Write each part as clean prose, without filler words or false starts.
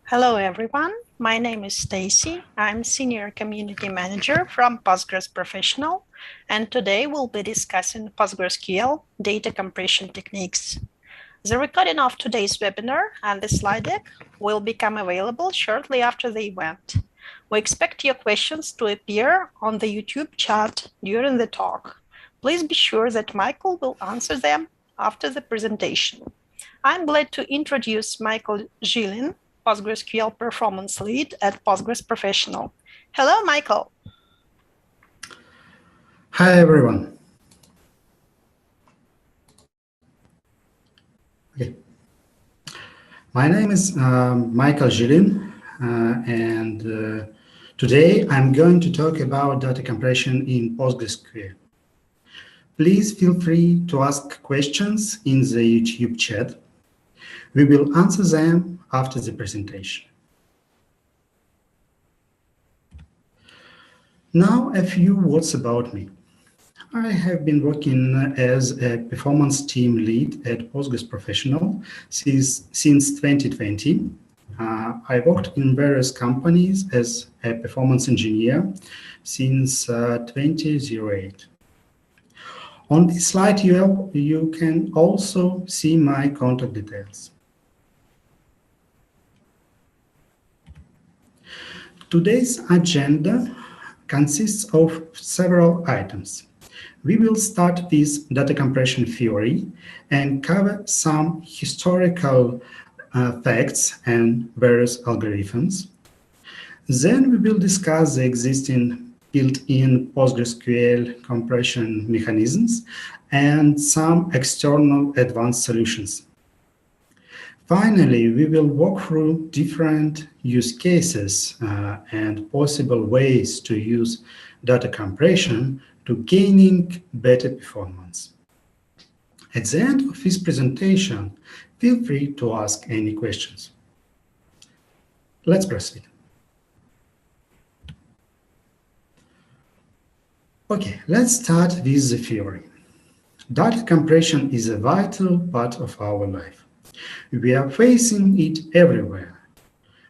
Hello, everyone. My name is Stacy. I'm Senior Community Manager from Postgres Professional, and today we'll be discussing PostgreSQL data compression techniques. The recording of today's webinar and the slide deck will become available shortly after the event. We expect your questions to appear on the YouTube chat during the talk. Please be sure that Michael will answer them after the presentation. I'm glad to introduce Michael Gilin, PostgreSQL Performance Lead at Postgres Professional. Hello, Michael. Hi, everyone. Okay. My name is Michael Gilin, and today I'm going to talk about data compression in PostgreSQL. Please feel free to ask questions in the YouTube chat. We will answer them after the presentation. Now, a few words about me. I have been working as a performance team lead at Postgres Professional since 2020. I worked in various companies as a performance engineer since 2008. On this slide, you can also see my contact details. Today's agenda consists of several items. We will start with data compression theory and cover some historical facts and various algorithms. Then we will discuss the existing built-in PostgreSQL compression mechanisms and some external advanced solutions. Finally, we will walk through different use cases and possible ways to use data compression to gaining better performance. At the end of this presentation, feel free to ask any questions. Let's proceed. Okay, let's start with the theory. Data compression is a vital part of our life. We are facing it everywhere.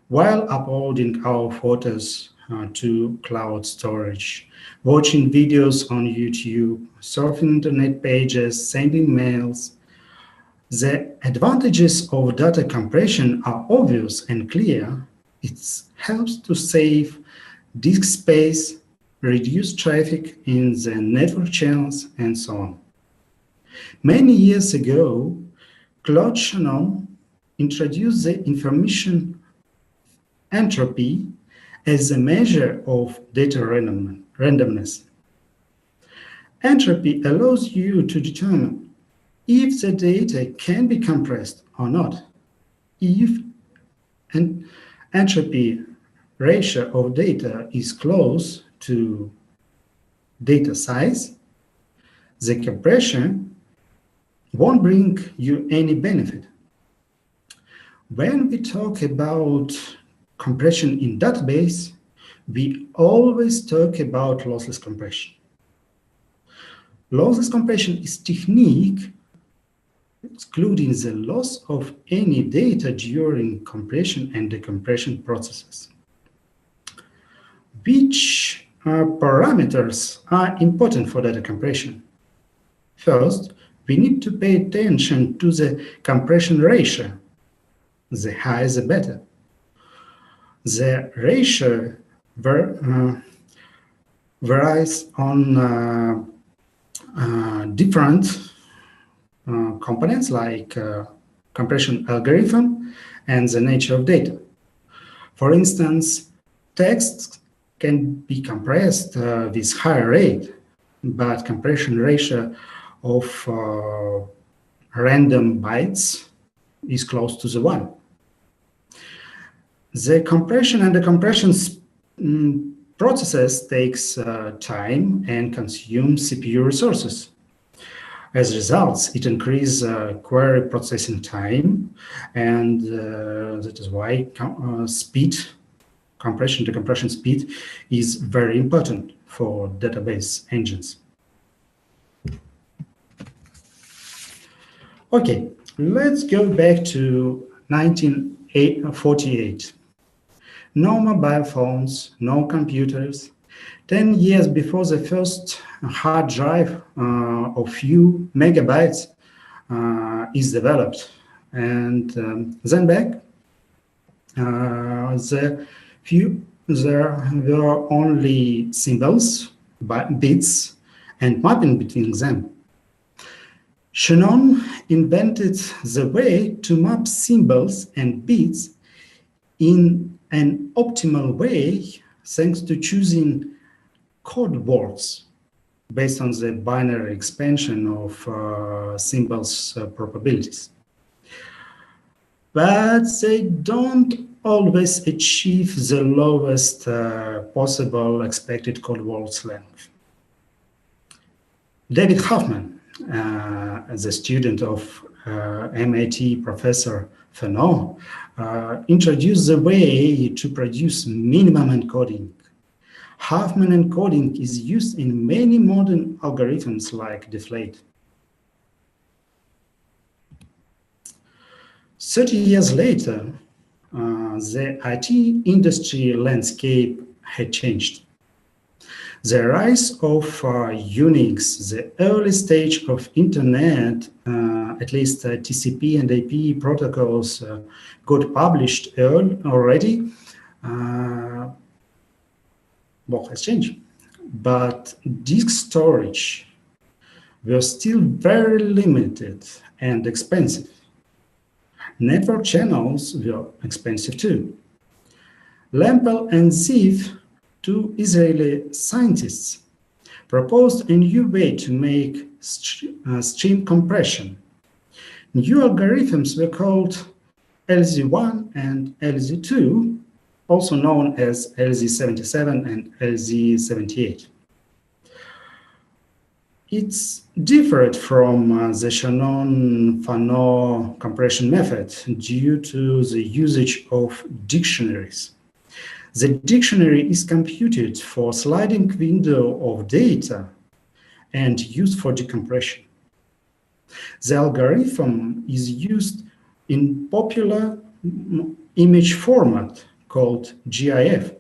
While uploading our photos to cloud storage, watching videos on YouTube, surfing internet pages, sending mails, the advantages of data compression are obvious and clear. It helps to save disk space, reduce traffic in the network channels, and so on. Many years ago, Claude Shannon introduced the information entropy as a measure of data randomness. Entropy allows you to determine if the data can be compressed or not. If an entropy ratio of data is close to data size, the compression won't bring you any benefit. When we talk about compression in database, we always talk about lossless compression. Lossless compression is technique excluding the loss of any data during compression and decompression processes. Which parameters are important for data compression? First, we need to pay attention to the compression ratio. The higher, the better. The ratio varies on different components like compression algorithm and the nature of data. For instance, text can be compressed with higher rate, but compression ratio of random bytes is close to the 1. The compression and the compression processes takes time and consumes CPU resources. As a result, it increases query processing time, and that is why compression to compression speed is very important for database engines. Okay, let's go back to 1948. No mobile phones, no computers. 10 years before the first hard drive of few megabytes is developed. And then back, there were only symbols, bits, and mapping between them. Shannon invented the way to map symbols and bits in an optimal way thanks to choosing code words based on the binary expansion of symbols probabilities. But they don't always achieve the lowest possible expected code words length. David Hoffman, the student of MIT professor Fenot, introduced the way to produce minimum encoding. Hoffman encoding is used in many modern algorithms like deflate. 30 years later, the IT industry landscape had changed. The rise of Unix, the early stage of internet, at least TCP and IP protocols got published already, what has changed. But disk storage were still very limited and expensive. Network channels were expensive too. Lempel and Ziv, two Israeli scientists, proposed a new way to make stream compression. New algorithms were called LZ1 and LZ2, also known as LZ77 and LZ78. It's different from the Shannon-Fano compression method due to the usage of dictionaries. The dictionary is computed for sliding window of data and used for decompression. The algorithm is used in popular image format called GIF.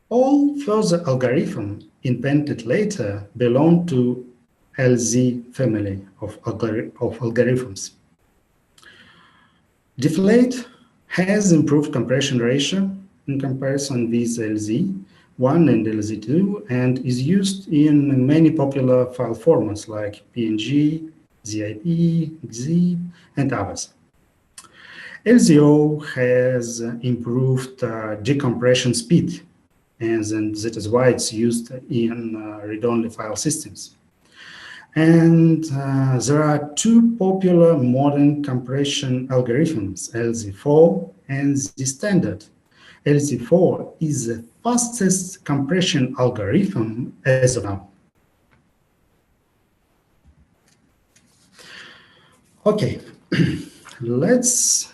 All further algorithms invented later belong to LZ family of algorithms. Deflate has improved compression ratio in comparison with LZ1 and LZ2 and is used in many popular file formats like PNG, ZIP, XZIP, and others. LZO has improved decompression speed, and that is why it's used in read-only file systems. And there are two popular modern compression algorithms, LZ4 and Z standard. LZ4 is the fastest compression algorithm as of now. Okay, let's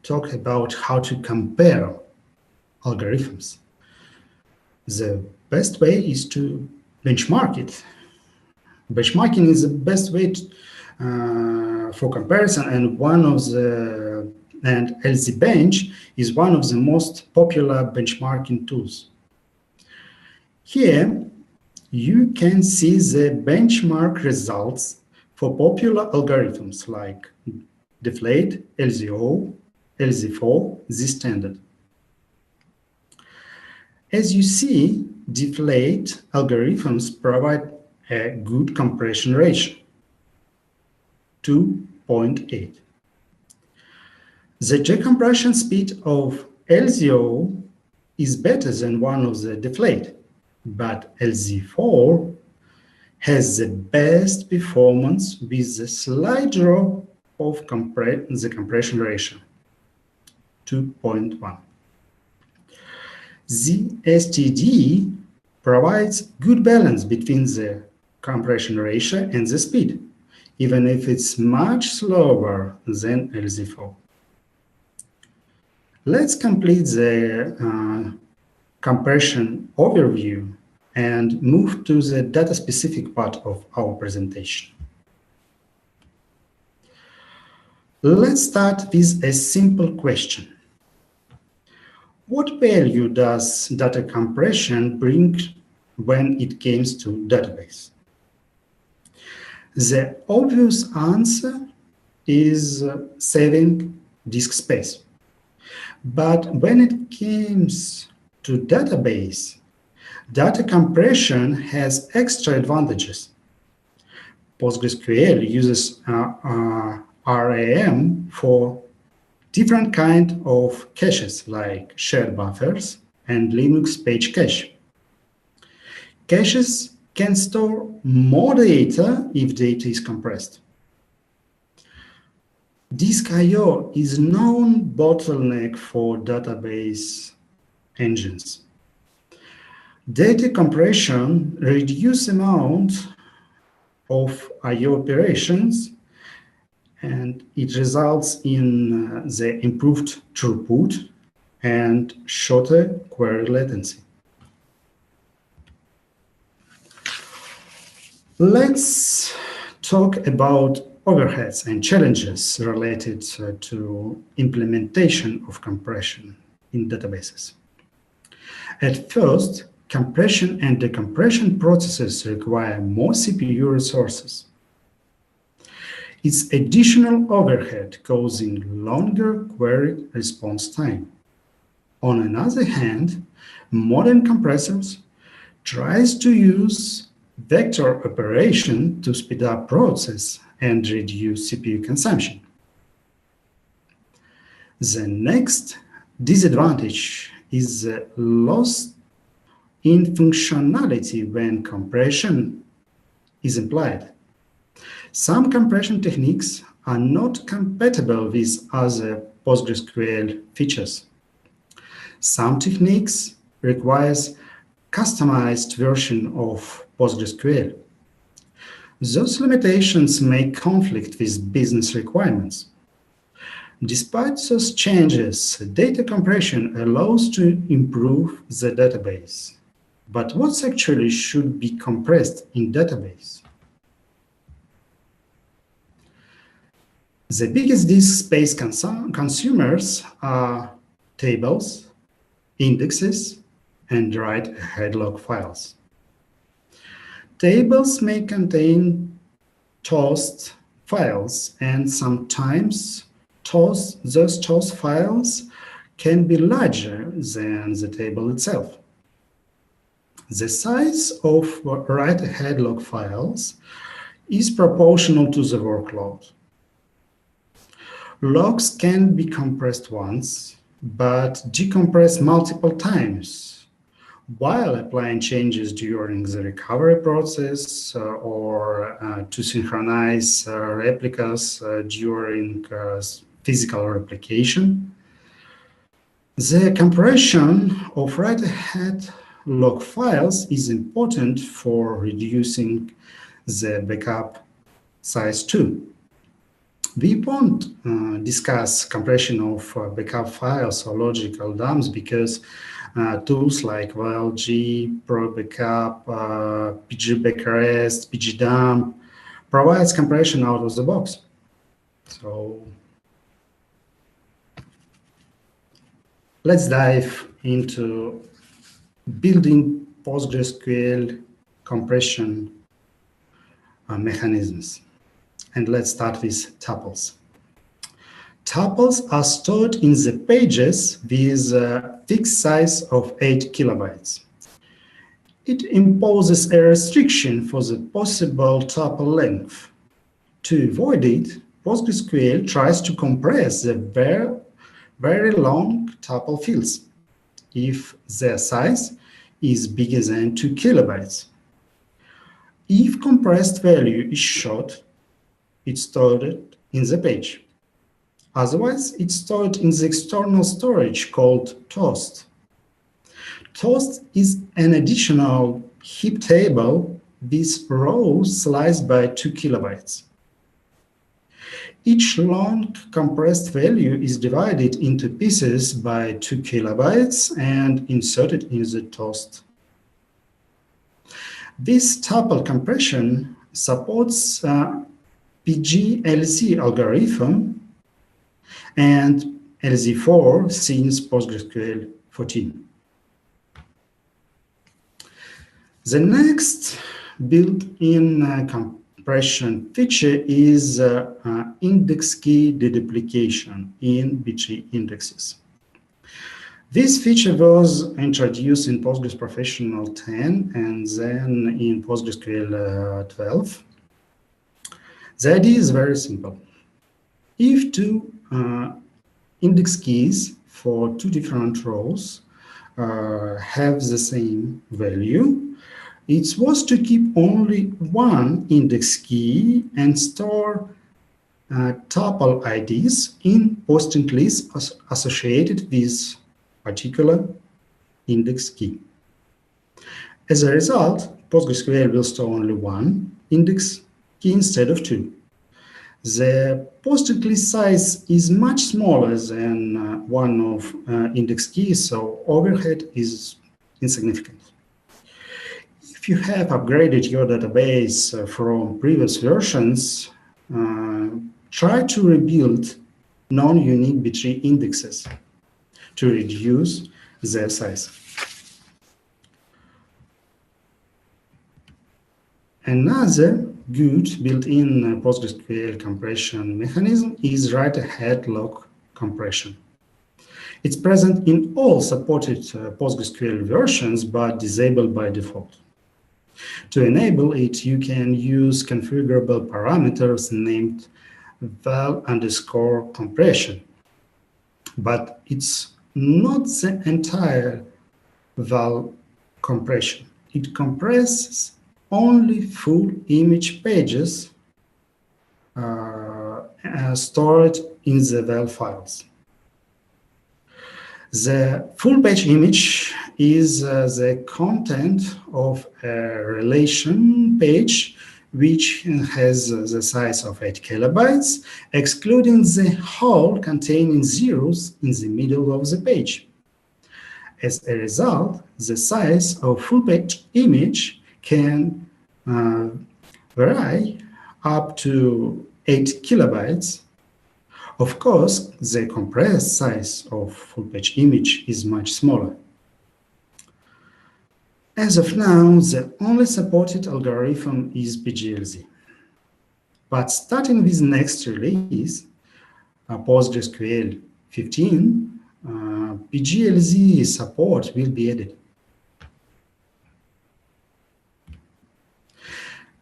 talk about how to compare algorithms. The best way is to benchmark it. Benchmarking is the best way for comparison, and LZBench is one of the most popular benchmarking tools. Here, you can see the benchmark results for popular algorithms like Deflate, LZO, LZ4, Z standard. As you see, Deflate algorithms provide a good compression ratio, 2.8. The decompression speed of LZO is better than one of the Deflate, but LZ4 has the best performance with the slight drop of the compression ratio, 2.1. ZSTD provides good balance between the compression ratio and the speed, even if it's much slower than LZ4. Let's complete the compression overview and move to the data-specific part of our presentation. Let's start with a simple question. What value does data compression bring when it comes to database? The obvious answer is saving disk space. But when it comes to database, data compression has extra advantages. PostgreSQL uses RAM for different kind of caches like shared buffers and Linux page cache. Caches can store more data if data is compressed. Disk I/O is known bottleneck for database engines. Data compression reduces amount of I/O operations, and it results in the improved throughput and shorter query latency. Let's talk about overheads and challenges related to implementation of compression in databases. At first, compression and decompression processes require more CPU resources. It's additional overhead causing longer query response time. On another hand, modern compressors tries to use vector operation to speed up process and reduce CPU consumption. The next disadvantage is the loss in functionality when compression is applied. Some compression techniques are not compatible with other PostgreSQL features. Some techniques requires customized version of PostgreSQL. Those limitations may conflict with business requirements. Despite those changes, data compression allows to improve the database. But what actually should be compressed in database? The biggest disk space consumers are tables, indexes, and write-ahead log files. Tables may contain toast files, and sometimes those toast files can be larger than the table itself. The size of write-ahead log files is proportional to the workload. Logs can be compressed once, but decompressed multiple times, while applying changes during the recovery process or to synchronize replicas during physical replication. The compression of write-ahead log files is important for reducing the backup size too. We won't discuss compression of backup files or logical dumps because tools like VLG, ProBackup, PGBackRest, PGDump provides compression out of the box. So let's dive into building PostgreSQL compression mechanisms. And let's start with tuples. Tuples are stored in the pages with a fixed size of 8 kilobytes. It imposes a restriction for the possible tuple length. To avoid it, PostgreSQL tries to compress the very long tuple fields if their size is bigger than 2 kilobytes. If compressed value is short, it's stored in the page. Otherwise, it's stored in the external storage called toast. Toast is an additional heap table with rows sliced by 2 kilobytes. Each long compressed value is divided into pieces by 2 kilobytes and inserted in the toast. This tuple compression supports PG-LZ algorithm and LZ4 since PostgreSQL 14. The next built-in compression feature is index key deduplication in B-tree indexes. This feature was introduced in Postgres Professional 10 and then in PostgreSQL 12. The idea is very simple. If two index keys for two different rows have the same value, it was to keep only one index key and store tuple IDs in posting lists associated with particular index key. As a result, PostgreSQL will store only one index key instead of two. The posted list size is much smaller than one of index keys, so overhead is insignificant. If you have upgraded your database from previous versions, try to rebuild non-unique B-tree indexes to reduce their size. Another good built-in PostgreSQL compression mechanism is write-ahead log compression. It's present in all supported PostgreSQL versions, but disabled by default. To enable it, you can use configurable parameters named val_compression, but it's not the entire val compression. It compresses only full image pages stored in the val files. The full page image is the content of a relation page which has the size of 8 kilobytes, excluding the hole containing zeros in the middle of the page. As a result, the size of full page image can vary up to 8 kilobytes. Of course, the compressed size of full page image is much smaller. As of now, the only supported algorithm is PGLZ. But starting with next release, PostgreSQL 15, PGLZ support will be added.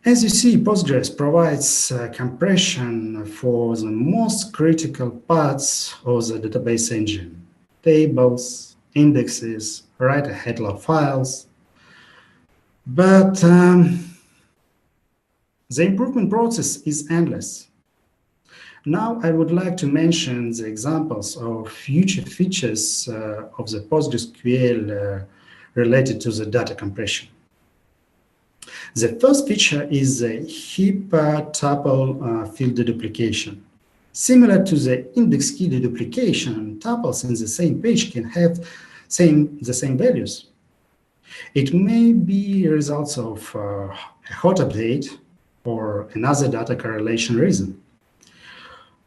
As you see, Postgres provides compression for the most critical parts of the database engine: tables, indexes, write-ahead log files. But the improvement process is endless. Now I would like to mention the examples of future features of the PostgreSQL related to the data compression. The first feature is the heap tuple field deduplication. Similar to the index key deduplication, tuples in the same page can have the same values. It may be results of a hot update or another data correlation reason.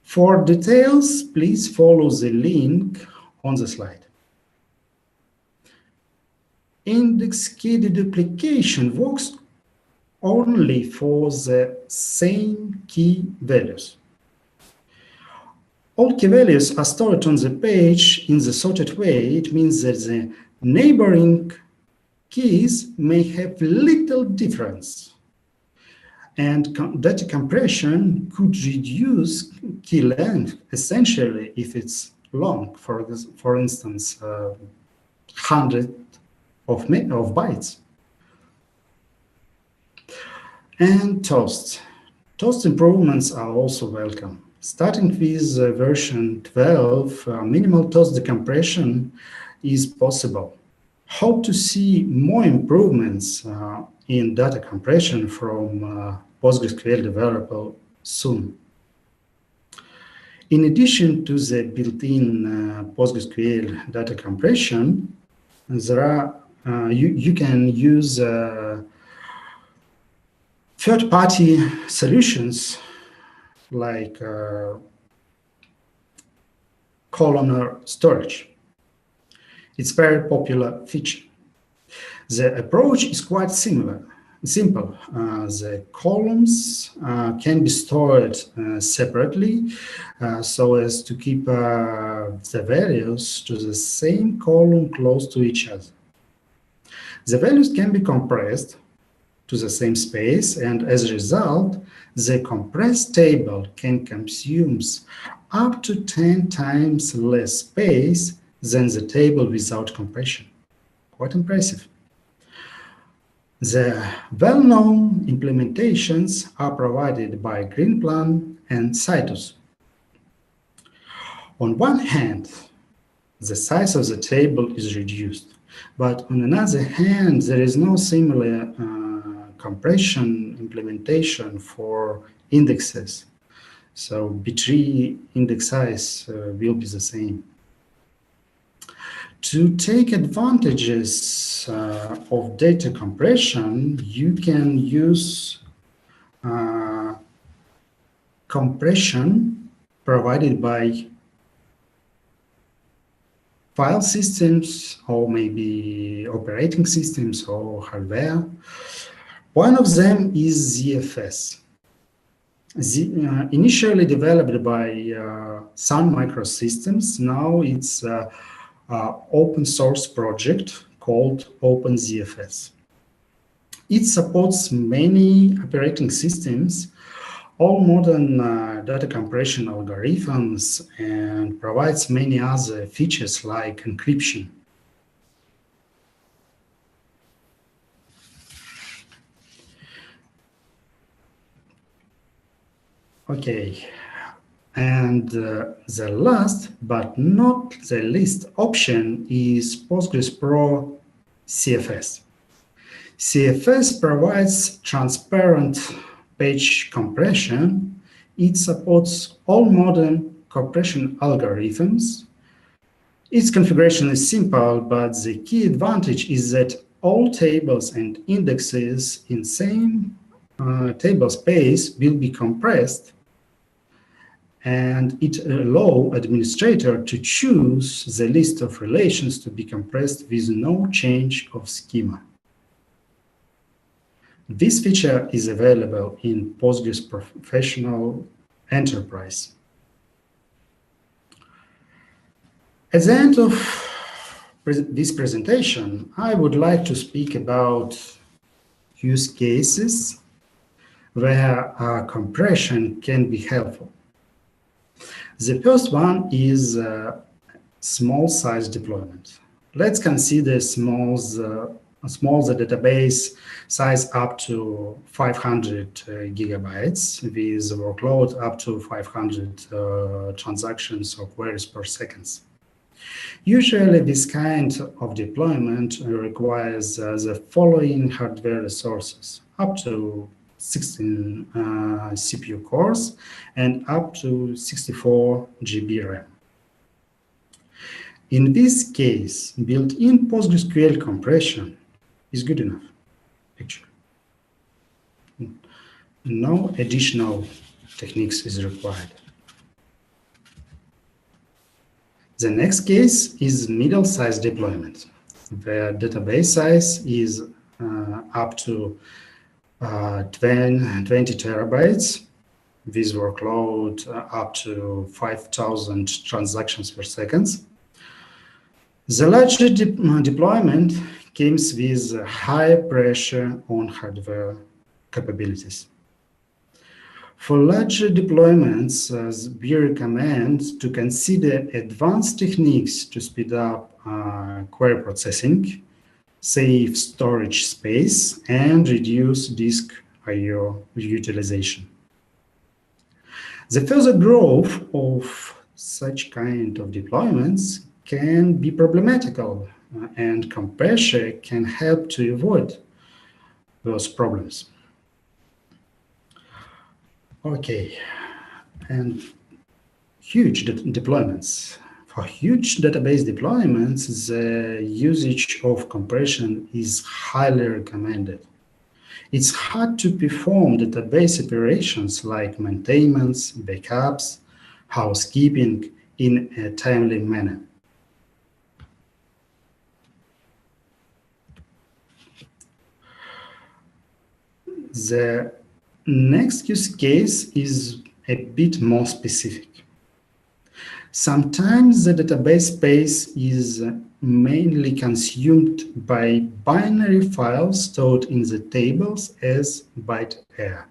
For details, please follow the link on the slide. Index key deduplication works only for the same key values. All key values are stored on the page in the sorted way. It means that the neighboring keys may have little difference. And data compression could reduce key length essentially if it's long, for instance, 100 of bytes. And toast. Toast improvements are also welcome. Starting with version 12, minimal toast decompression is possible. Hope to see more improvements in data compression from PostgreSQL developer soon. In addition to the built-in PostgreSQL data compression, there are you can use third-party solutions like columnar storage. It's a very popular feature. The approach is quite simple. The columns can be stored separately so as to keep the values to the same column close to each other. The values can be compressed to the same space, and as a result, the compressed table can consume up to 10 times less space than the table without compression. Quite impressive. The well-known implementations are provided by Greenplan and Citus. On one hand, the size of the table is reduced, but on another hand, there is no similar compression implementation for indexes. So B3 index size will be the same. To take advantages of data compression, you can use compression provided by file systems or maybe operating systems or hardware. One of them is ZFS. Initially developed by Sun Microsystems, now it's open source project called OpenZFS. It supports many operating systems, all modern data compression algorithms, and provides many other features like encryption. Okay. And the last but not the least option is Postgres Pro CFS. CFS provides transparent page compression. It supports all modern compression algorithms. Its configuration is simple, but the key advantage is that all tables and indexes in same table space will be compressed, and it allows administrator to choose the list of relations to be compressed with no change of schema. This feature is available in Postgres Professional Enterprise. At the end of this presentation, I would like to speak about use cases where compression can be helpful. The first one is small size deployment. Let's consider small the database size up to 500 gigabytes with workload up to 500 transactions or queries per second. Usually, this kind of deployment requires the following hardware resources: up to 16 CPU cores and up to 64 GB RAM. In this case, built-in PostgreSQL compression is good enough, actually. No additional techniques is required. The next case is middle-size deployment, where database size is up to 20 terabytes with workload up to 5,000 transactions per second. The larger deployment comes with high pressure on hardware capabilities. For larger deployments, we recommend to consider advanced techniques to speed up query processing, save storage space, and reduce disk I/O utilization. The further growth of such kind of deployments can be problematical, and compression can help to avoid those problems. Okay, and huge deployments. For huge database deployments, the usage of compression is highly recommended. It's hard to perform database operations like maintenance, backups, housekeeping in a timely manner. The next use case is a bit more specific. Sometimes the database space is mainly consumed by binary files stored in the tables as byte air.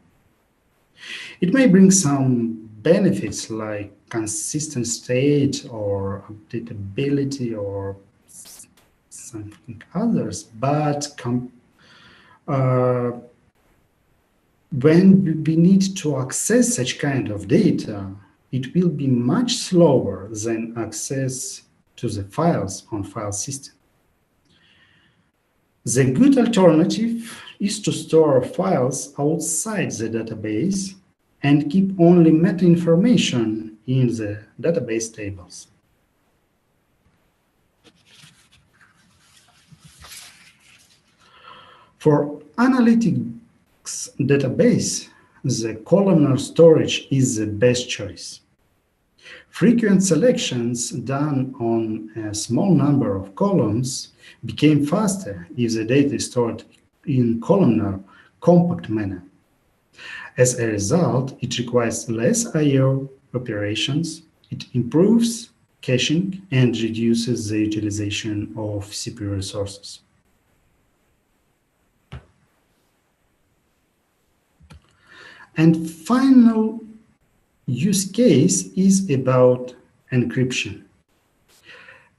It may bring some benefits like consistent state or updatability or something others, but when we need to access such kind of data, it will be much slower than access to the files on file system. The good alternative is to store files outside the database and keep only meta information in the database tables. For analytics database, the columnar storage is the best choice. Frequent selections done on a small number of columns became faster if the data is stored in columnar, compact manner. As a result, it requires less I/O operations, it improves caching, and reduces the utilization of CPU resources. And final use case is about encryption.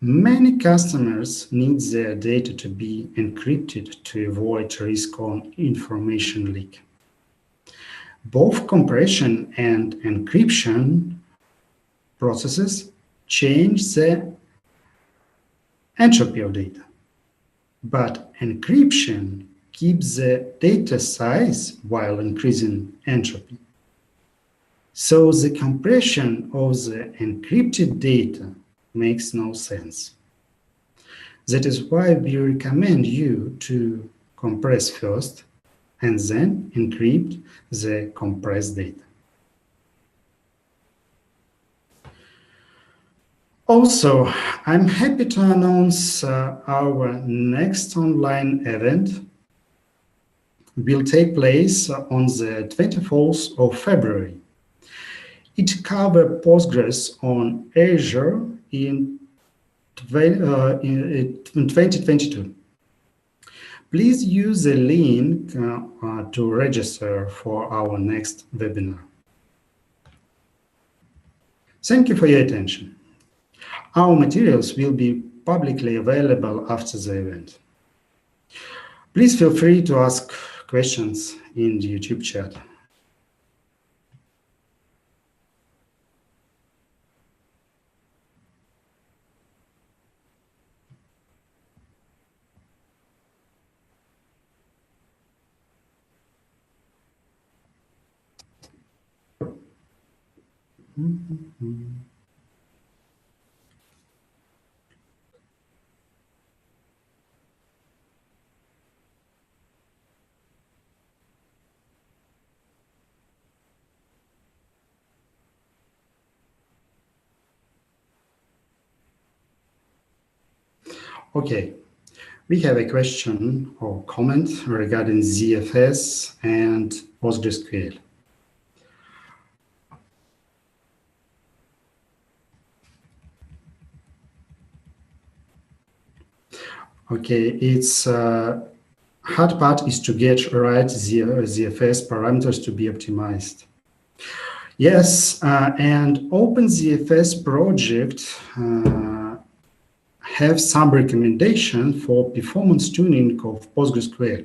Many customers need their data to be encrypted to avoid risk on information leak. Both compression and encryption processes change the entropy of data, but encryption keeps the data size while increasing entropy. So the compression of the encrypted data makes no sense. That is why we recommend you to compress first and then encrypt the compressed data. Also, I'm happy to announce our next online event will take place on the 24th of February. It covers Postgres on Azure in 2022. Please use the link to register for our next webinar. Thank you for your attention. Our materials will be publicly available after the event. Please feel free to ask questions in the YouTube chat. Okay, we have a question or comment regarding ZFS and PostgreSQL. Okay, its hard part is to get right ZFS parameters to be optimized. Yes, and OpenZFS project have some recommendation for performance tuning of PostgreSQL.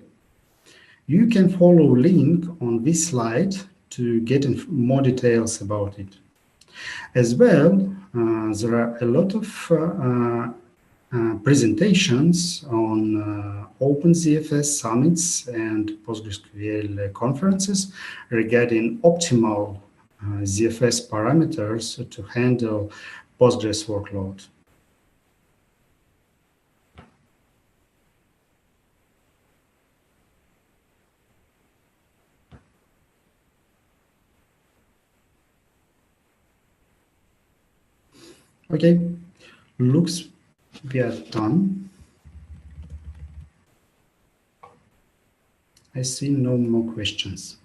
You can follow link on this slide to get more details about it. As well, there are a lot of presentations on OpenZFS summits and PostgreSQL conferences regarding optimal ZFS parameters to handle Postgres workload. Okay, looks we are done. I see no more questions.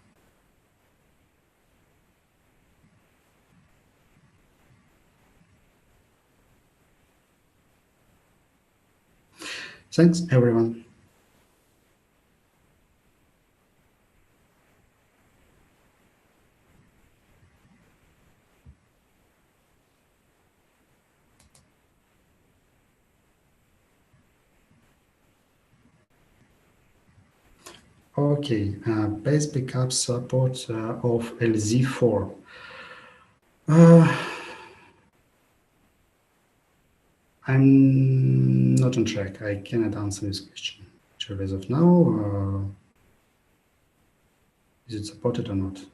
Thanks, everyone. Okay, base backup support of LZ4. I'm not on track. I cannot answer this question. Actually, as of now, is it supported or not?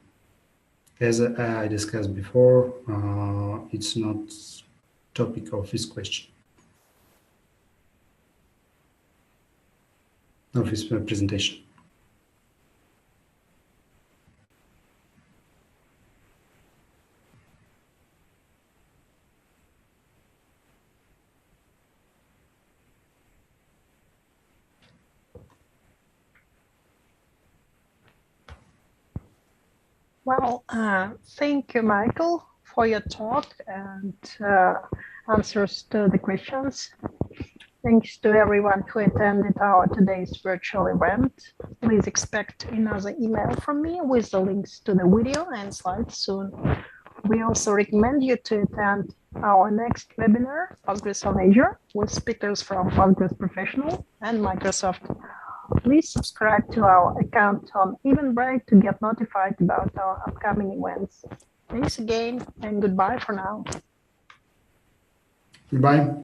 As I discussed before, it's not topic of this question, of this presentation. Well, thank you, Michael, for your talk and answers to the questions. Thanks to everyone who attended our today's virtual event. Please expect another email from me with the links to the video and slides soon. We also recommend you to attend our next webinar, Postgres on Azure, with speakers from Postgres Professional and Microsoft. Please subscribe to our account on Eventbrite to get notified about our upcoming events. Thanks again, and goodbye for now. Goodbye.